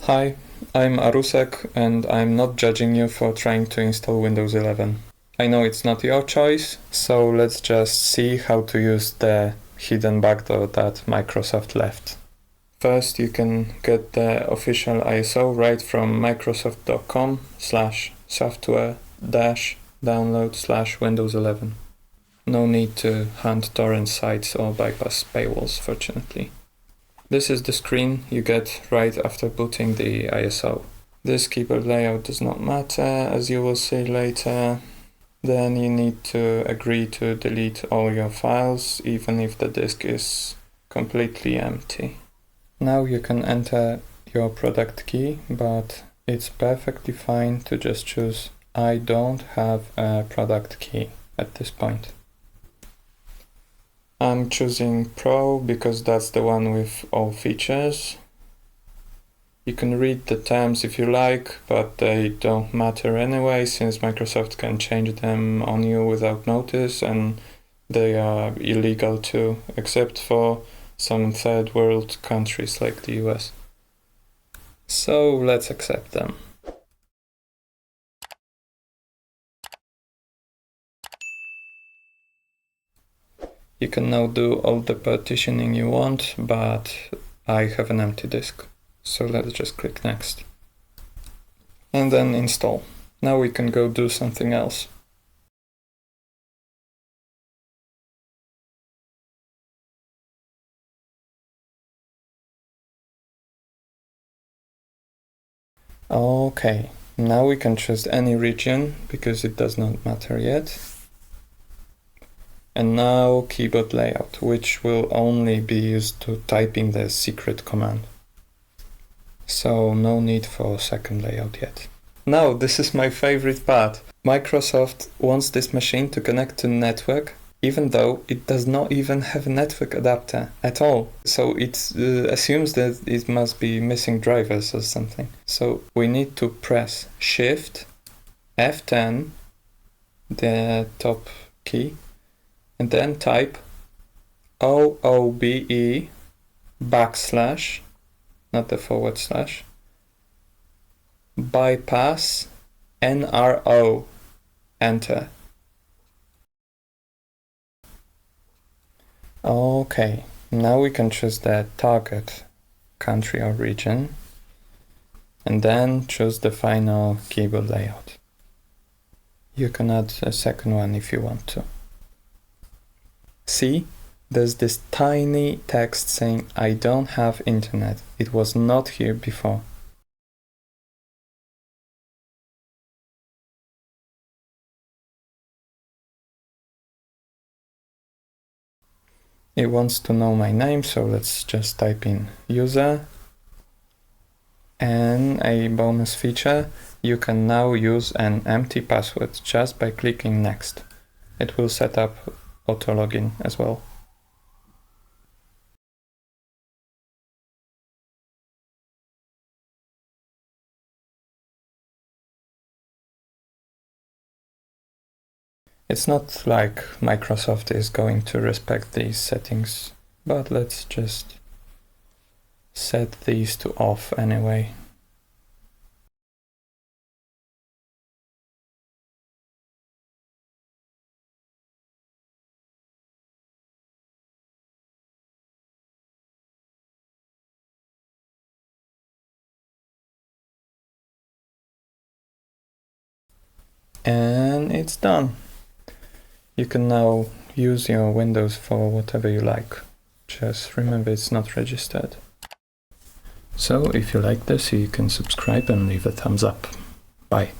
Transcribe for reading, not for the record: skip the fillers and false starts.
Hi, I'm Arusek and I'm not judging you for trying to install Windows 11. I know it's not your choice, so let's just see how to use the hidden backdoor that Microsoft left. First, you can get the official ISO right from microsoft.com/software-download/Windows 11. No need to hunt torrent sites or bypass paywalls, fortunately. This is the screen you get right after booting the ISO. This keyboard layout does not matter, as you will see later. Then you need to agree to delete all your files, even if the disk is completely empty. Now you can enter your product key, but it's perfectly fine to just choose I don't have a product key at this point. I'm choosing Pro because that's the one with all features. You can read the terms if you like, but they don't matter anyway, since Microsoft can change them on you without notice, and they are illegal too, except for some third world countries like the US. So let's accept them. You can now do all the partitioning you want, but I have an empty disk. So let's just click next. And then install. Now we can go do something else. Okay, now we can choose any region because it does not matter yet. And now keyboard layout, which will only be used to typing the secret command. So no need for second layout yet. Now this is my favorite part. Microsoft wants this machine to connect to network, even though it does not even have a network adapter at all. So it assumes that it must be missing drivers or something. So we need to press Shift F10, the top key, and then type OOBE backslash, not the forward slash, bypass NRO, enter. Okay, now we can choose the target country or region, and then choose the final keyboard layout. You can add a second one if you want to. See, there's this tiny text saying I don't have internet. It was not here before. It wants to know my name, so let's just type in user. And a bonus feature, you can now use an empty password just by clicking next. It will set up auto login as well. It's not like Microsoft is going to respect these settings, but let's just set these to off anyway. And it's done. You can now use your Windows for whatever you like. Just remember it's not registered. So if you like this, you can subscribe and leave a thumbs up. Bye.